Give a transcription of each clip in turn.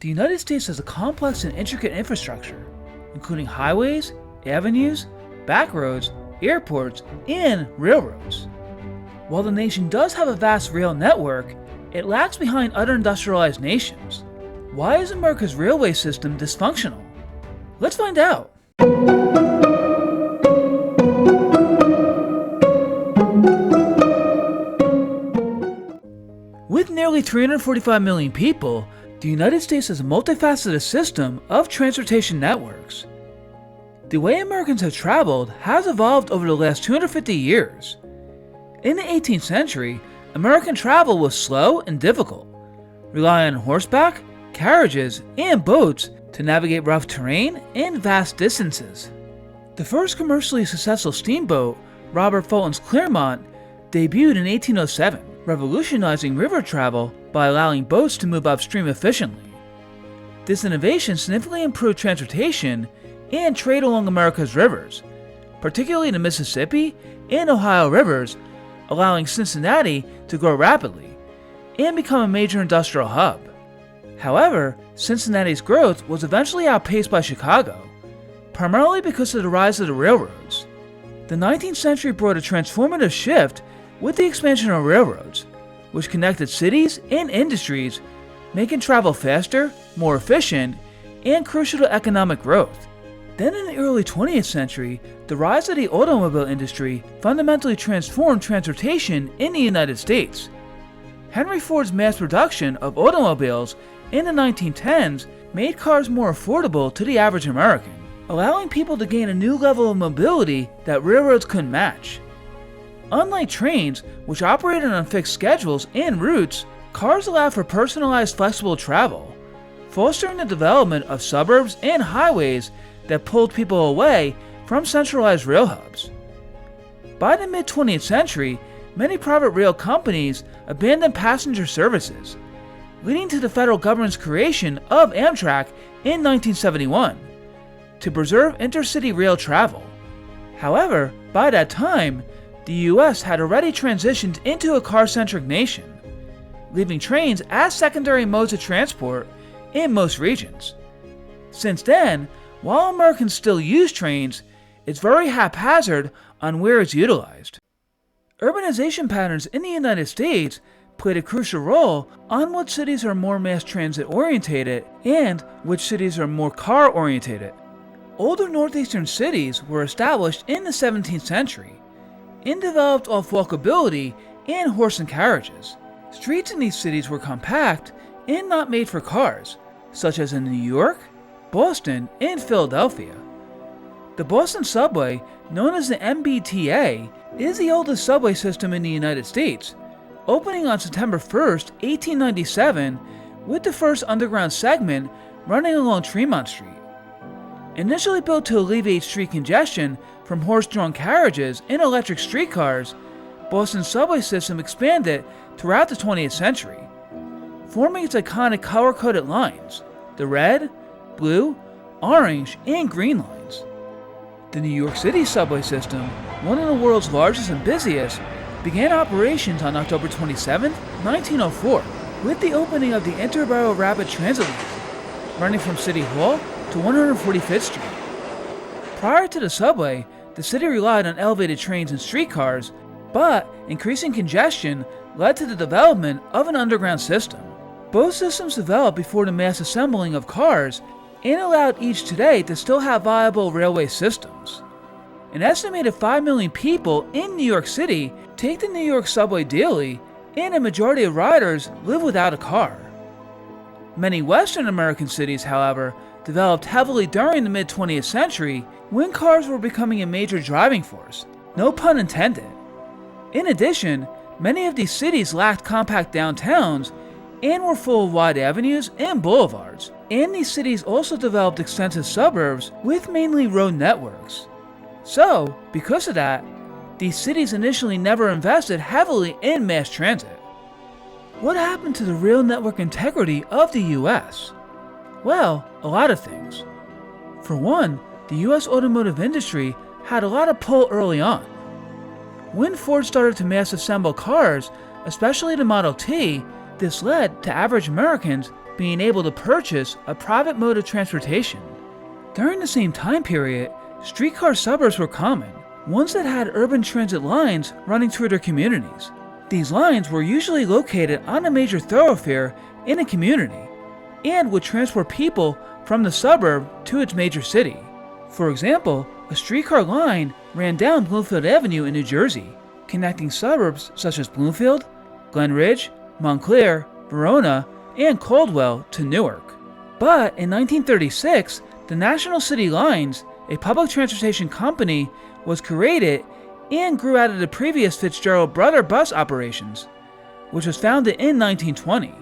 The United States has a complex and intricate infrastructure, including highways, avenues, back roads, airports, and railroads. While the nation does have a vast rail network, it lags behind other industrialized nations. Why is America's railway system dysfunctional? Let's find out. With nearly 345 million people, the United States has a multifaceted system of transportation networks. The way Americans have traveled has evolved over the last 250 years. In the 18th century, American travel was slow and difficult, relying on horseback, carriages, and boats to navigate rough terrain and vast distances. The first commercially successful steamboat, Robert Fulton's Clermont, debuted in 1807, revolutionizing river travel by allowing boats to move upstream efficiently. This innovation significantly improved transportation and trade along America's rivers, particularly the Mississippi and Ohio rivers, allowing Cincinnati to grow rapidly and become a major industrial hub. However, Cincinnati's growth was eventually outpaced by Chicago, primarily because of the rise of the railroads. The 19th century brought a transformative shift with the expansion of railroads, which connected cities and industries, making travel faster, more efficient, and crucial to economic growth. Then in the early 20th century, the rise of the automobile industry fundamentally transformed transportation in the United States. Henry Ford's mass production of automobiles in the 1910s made cars more affordable to the average American, allowing people to gain a new level of mobility that railroads couldn't match. Unlike trains, which operated on fixed schedules and routes, cars allowed for personalized, flexible travel, fostering the development of suburbs and highways that pulled people away from centralized rail hubs. By the mid-20th century, many private rail companies abandoned passenger services, leading to the federal government's creation of Amtrak in 1971 to preserve intercity rail travel. However, by that time, the US had already transitioned into a car-centric nation, leaving trains as secondary modes of transport in most regions. Since then, while Americans still use trains, it's very haphazard on where it's utilized. Urbanization patterns in the United States played a crucial role on which cities are more mass transit orientated and which cities are more car orientated. Older northeastern cities were established in the 17th century and developed off walkability and horse and carriages. Streets in these cities were compact and not made for cars, such as in New York, Boston, and Philadelphia. The Boston subway, known as the MBTA, is the oldest subway system in the United States, opening on September 1st, 1897, with the first underground segment running along Tremont Street. Initially built to alleviate street congestion from horse-drawn carriages and electric streetcars, Boston's subway system expanded throughout the 20th century, forming its iconic color-coded lines, the red, blue, orange, and green lines. The New York City subway system, one of the world's largest and busiest, began operations on October 27, 1904, with the opening of the Interborough Rapid Transit line, running from City Hall to 145th Street. Prior to the subway, the city relied on elevated trains and streetcars, but increasing congestion led to the development of an underground system. Both systems developed before the mass assembling of cars and allowed each today to still have viable railway systems. An estimated 5 million people in New York City take the New York subway daily, and a majority of riders live without a car. Many Western American cities, however, developed heavily during the mid-20th century when cars were becoming a major driving force, no pun intended. In addition, many of these cities lacked compact downtowns and were full of wide avenues and boulevards, and these cities also developed extensive suburbs with mainly road networks. So, because of that, these cities initially never invested heavily in mass transit. What happened to the rail network integrity of the US? Well, a lot of things. For one, the US automotive industry had a lot of pull early on. When Ford started to mass assemble cars, especially the Model T, this led to average Americans being able to purchase a private mode of transportation. During the same time period, streetcar suburbs were common, ones that had urban transit lines running through their communities. These lines were usually located on a major thoroughfare in a community and would transport people from the suburb to its major city. For example, a streetcar line ran down Bloomfield Avenue in New Jersey, connecting suburbs such as Bloomfield, Glen Ridge, Montclair, Verona, and Caldwell to Newark. But in 1936, the National City Lines, a public transportation company, was created and grew out of the previous Fitzgerald Brother bus operations, which was founded in 1920.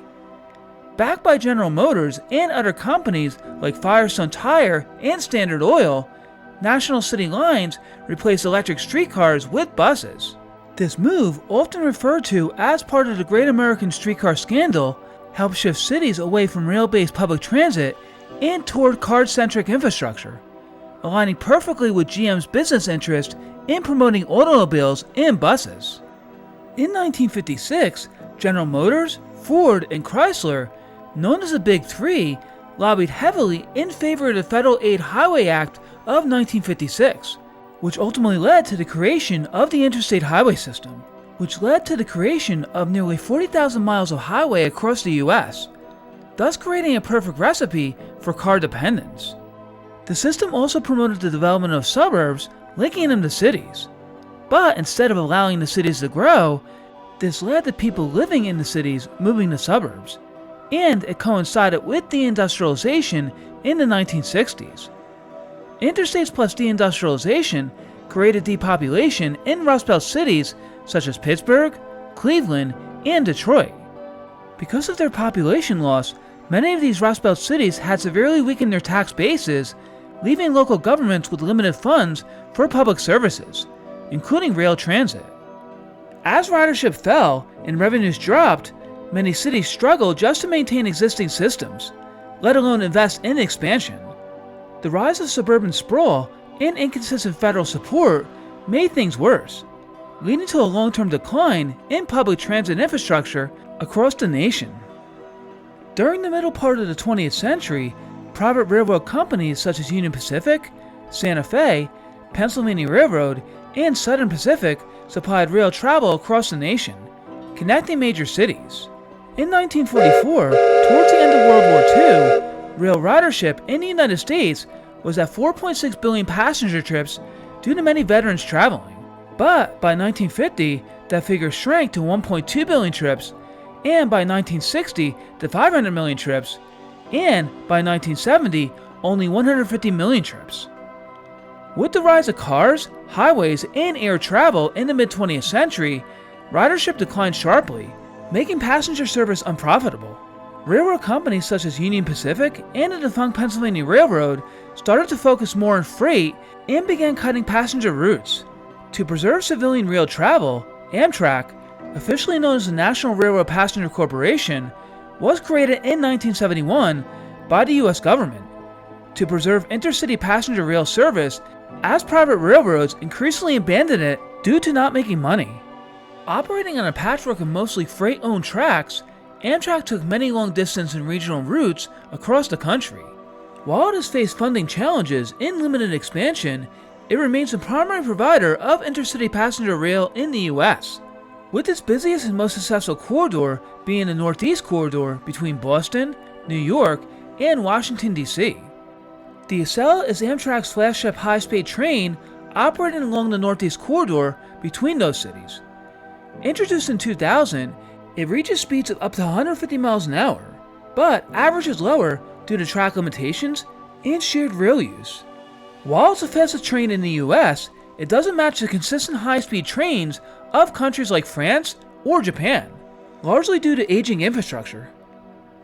Backed by General Motors and other companies like Firestone Tire and Standard Oil, National City Lines replaced electric streetcars with buses. This move, often referred to as part of the Great American Streetcar Scandal, helped shift cities away from rail-based public transit and toward car-centric infrastructure, aligning perfectly with GM's business interest in promoting automobiles and buses. In 1956, General Motors, Ford, and Chrysler, known as the Big Three, lobbied heavily in favor of the Federal Aid Highway Act of 1956, which ultimately led to the creation of the interstate highway system, which led to the creation of nearly 40,000 miles of highway across the US, thus creating a perfect recipe for car dependence. The system also promoted the development of suburbs, linking them to cities. But instead of allowing the cities to grow, this led to people living in the cities moving to suburbs, and it coincided with deindustrialization in the 1960s. Interstates plus deindustrialization created depopulation in Rust Belt cities such as Pittsburgh, Cleveland, and Detroit. Because of their population loss, many of these Rust Belt cities had severely weakened their tax bases, leaving local governments with limited funds for public services, including rail transit. As ridership fell and revenues dropped, many cities struggled just to maintain existing systems, let alone invest in expansion. The rise of suburban sprawl and inconsistent federal support made things worse, leading to a long-term decline in public transit infrastructure across the nation. During the middle part of the 20th century, private railroad companies such as Union Pacific, Santa Fe, Pennsylvania Railroad, and Southern Pacific supplied rail travel across the nation, connecting major cities. In 1944, towards the end of World War II, rail ridership in the United States was at 4.6 billion passenger trips due to many veterans traveling. But by 1950, that figure shrank to 1.2 billion trips, and by 1960 to 500 million trips, and by 1970, only 150 million trips. With the rise of cars, highways, and air travel in the mid-20th century, ridership declined sharply, making passenger service unprofitable. Railroad companies such as Union Pacific and the defunct Pennsylvania Railroad started to focus more on freight and began cutting passenger routes. To preserve civilian rail travel, Amtrak, officially known as the National Railroad Passenger Corporation, was created in 1971 by the US government to preserve intercity passenger rail service, as private railroads increasingly abandoned it due to not making money. Operating on a patchwork of mostly freight-owned tracks, Amtrak took many long-distance and regional routes across the country. While it has faced funding challenges and limited expansion, it remains the primary provider of intercity passenger rail in the US, with its busiest and most successful corridor being the Northeast Corridor between Boston, New York, and Washington, D.C. The Acela is Amtrak's flagship high-speed train operating along the Northeast Corridor between those cities. Introduced in 2000, it reaches speeds of up to 150 miles an hour, but averages lower due to track limitations and shared rail use. While it's the fastest train in the US, it doesn't match the consistent high-speed trains of countries like France or Japan, largely due to aging infrastructure.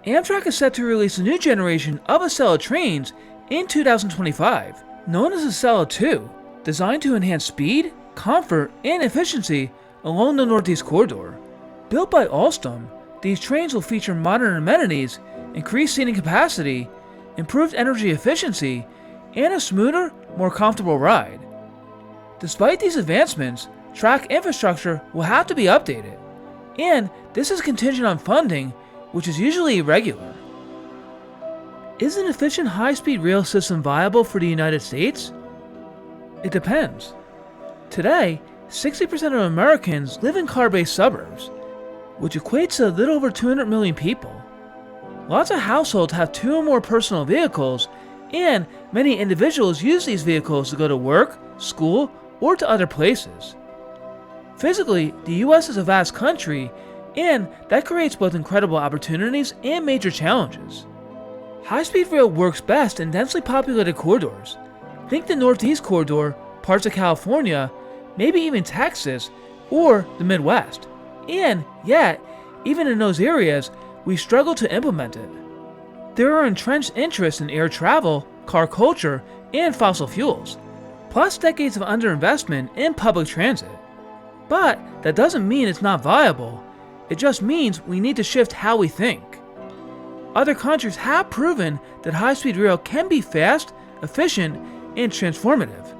Amtrak is set to release a new generation of Acela trains in 2025, known as Acela 2, designed to enhance speed, comfort, and efficiency along the Northeast Corridor. Built by Alstom, these trains will feature modern amenities, increased seating capacity, improved energy efficiency, and a smoother, more comfortable ride. Despite these advancements, track infrastructure will have to be updated, and this is contingent on funding, which is usually irregular. Is an efficient high-speed rail system viable for the United States? It depends. Today, 60% of Americans live in car-based suburbs, which equates to a little over 200 million people. Lots of households have 2 or more personal vehicles, and many individuals use these vehicles to go to work, school, or to other places. Physically, the US is a vast country, and that creates both incredible opportunities and major challenges. High-speed rail works best in densely populated corridors. Think the Northeast Corridor, parts of California, maybe even Texas, or the Midwest. And yet, even in those areas, we struggle to implement it. There are entrenched interests in air travel, car culture, and fossil fuels, plus decades of underinvestment in public transit. But that doesn't mean it's not viable. It just means we need to shift how we think. Other countries have proven that high-speed rail can be fast, efficient, and transformative.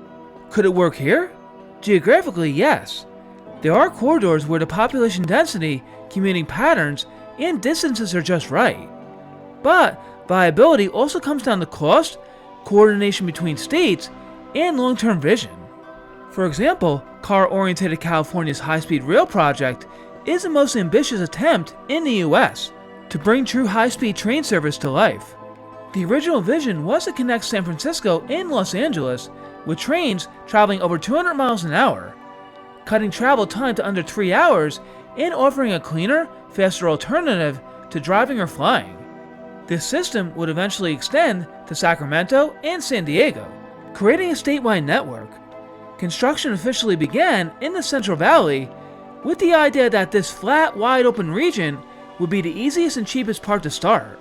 Could it work here? Geographically, yes. There are corridors where the population density, commuting patterns, and distances are just right. But viability also comes down to cost, coordination between states, and long-term vision. For example, car-oriented California's high-speed rail project is the most ambitious attempt in the US to bring true high-speed train service to life. The original vision was to connect San Francisco and Los Angeles with trains traveling over 200 miles an hour, cutting travel time to under 3 hours and offering a cleaner, faster alternative to driving or flying. This system would eventually extend to Sacramento and San Diego, creating a statewide network. Construction officially began in the Central Valley with the idea that this flat, wide-open region would be the easiest and cheapest part to start.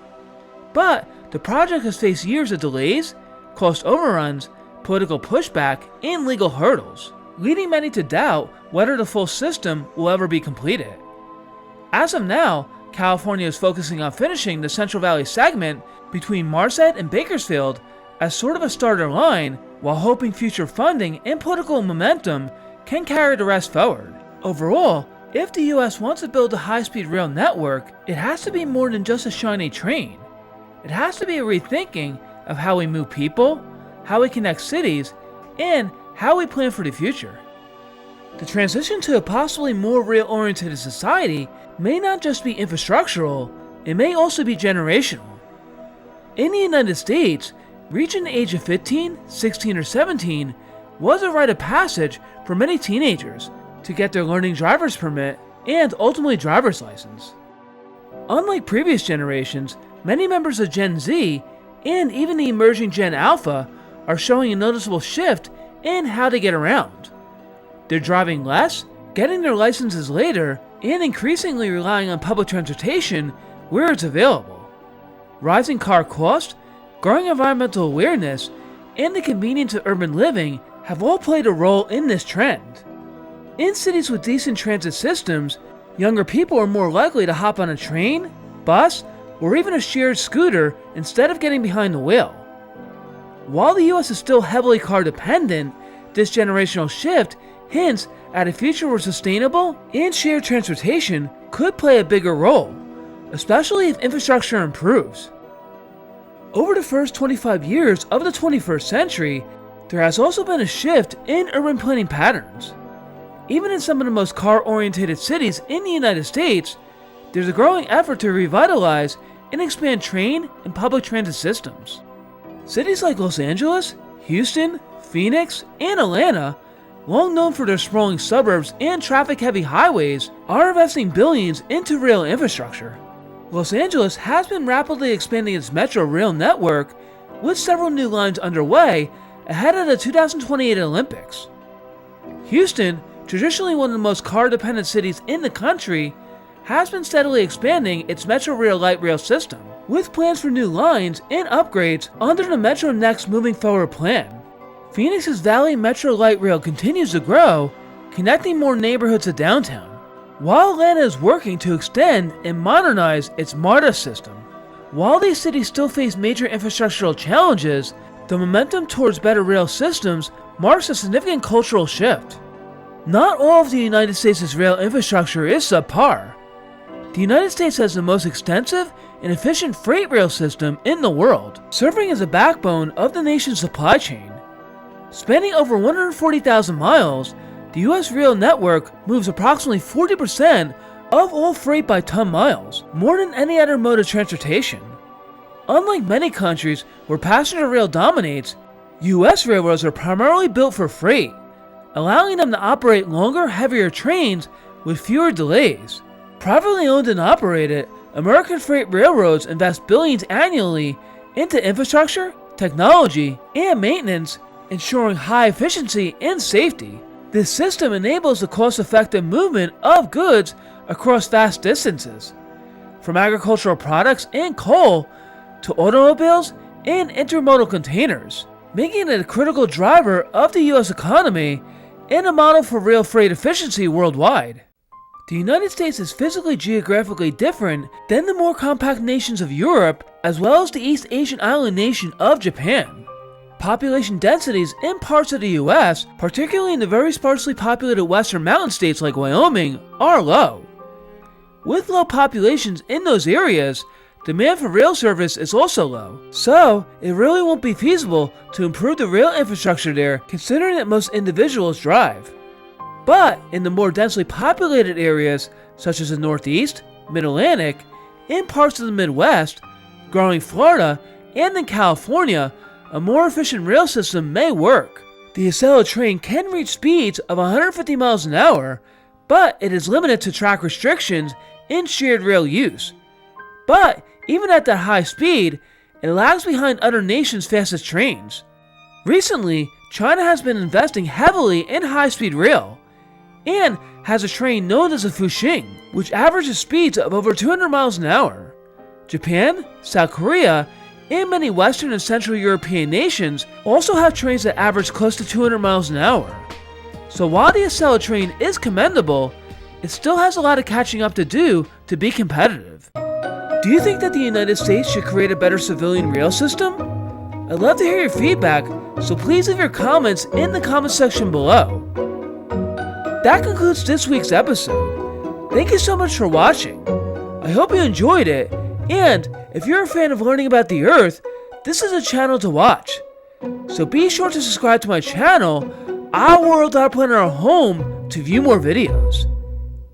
But the project has faced years of delays, cost overruns, political pushback, and legal hurdles, leading many to doubt whether the full system will ever be completed. As of now, California is focusing on finishing the Central Valley segment between Marquette and Bakersfield as sort of a starter line, while hoping future funding and political momentum can carry the rest forward. Overall, if the US wants to build a high-speed rail network, it has to be more than just a shiny train. It has to be a rethinking of how we move people, how we connect cities, and how we plan for the future. The transition to a possibly more rail-oriented society may not just be infrastructural, it may also be generational. In the United States, reaching the age of 15, 16, or 17 was a rite of passage for many teenagers to get their learning driver's permit and ultimately driver's license. Unlike previous generations, many members of Gen Z and even the emerging Gen Alpha are showing a noticeable shift in how they get around. They're driving less, getting their licenses later, and increasingly relying on public transportation where it's available. Rising car costs, growing environmental awareness, and the convenience of urban living have all played a role in this trend. In cities with decent transit systems, younger people are more likely to hop on a train, bus, or even a shared scooter instead of getting behind the wheel. While the US is still heavily car dependent, this generational shift hints at a future where sustainable and shared transportation could play a bigger role, especially if infrastructure improves. Over the first 25 years of the 21st century, there has also been a shift in urban planning patterns. Even in some of the most car-oriented cities in the United States, there's a growing effort to revitalize and expand train and public transit systems. Cities like Los Angeles, Houston, Phoenix, and Atlanta, long known for their sprawling suburbs and traffic-heavy highways, are investing billions into rail infrastructure. Los Angeles has been rapidly expanding its metro rail network, with several new lines underway ahead of the 2028 Olympics. Houston, traditionally one of the most car-dependent cities in the country, has been steadily expanding its Metro Rail light rail system, with plans for new lines and upgrades under the Metro Next Moving Forward plan. Phoenix's Valley Metro Light Rail continues to grow, connecting more neighborhoods to downtown, while Atlanta is working to extend and modernize its MARTA system. While these cities still face major infrastructural challenges, the momentum towards better rail systems marks a significant cultural shift. Not all of the United States' rail infrastructure is subpar. The United States has the most extensive and efficient freight rail system in the world, serving as a backbone of the nation's supply chain. Spanning over 140,000 miles, the U.S. rail network moves approximately 40% of all freight by ton miles, more than any other mode of transportation. Unlike many countries where passenger rail dominates, U.S. railroads are primarily built for freight, allowing them to operate longer, heavier trains with fewer delays. Privately owned and operated, American freight railroads invest billions annually into infrastructure, technology, and maintenance, ensuring high efficiency and safety. This system enables the cost-effective movement of goods across vast distances, from agricultural products and coal to automobiles and intermodal containers, making it a critical driver of the U.S. economy and a model for rail freight efficiency worldwide. The United States is physically geographically different than the more compact nations of Europe, as well as the East Asian island nation of Japan. Population densities in parts of the US, particularly in the very sparsely populated western mountain states like Wyoming, are low. With low populations in those areas, demand for rail service is also low, so it really won't be feasible to improve the rail infrastructure there, considering that most individuals drive. But in the more densely populated areas, such as the Northeast, Mid-Atlantic, and parts of the Midwest, growing Florida, and in California, a more efficient rail system may work. The Acela train can reach speeds of 150 miles an hour, but it is limited to track restrictions and shared rail use. But even at that high speed, it lags behind other nations' fastest trains. Recently, China has been investing heavily in high-speed rail, and has a train known as the Fuxing, which averages speeds of over 200 miles an hour. Japan, South Korea, and many Western and Central European nations also have trains that average close to 200 miles an hour. So while the Acela train is commendable, it still has a lot of catching up to do to be competitive. Do you think that the United States should create a better civilian rail system? I'd love to hear your feedback, so please leave your comments in the comment section below. That concludes this week's episode. Thank you so much for watching. I hope you enjoyed it, and if you're a fan of learning about the Earth, this is a channel to watch. So be sure to subscribe to my channel, Our World, Our Planet, Our Home, to view more videos.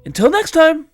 Until next time!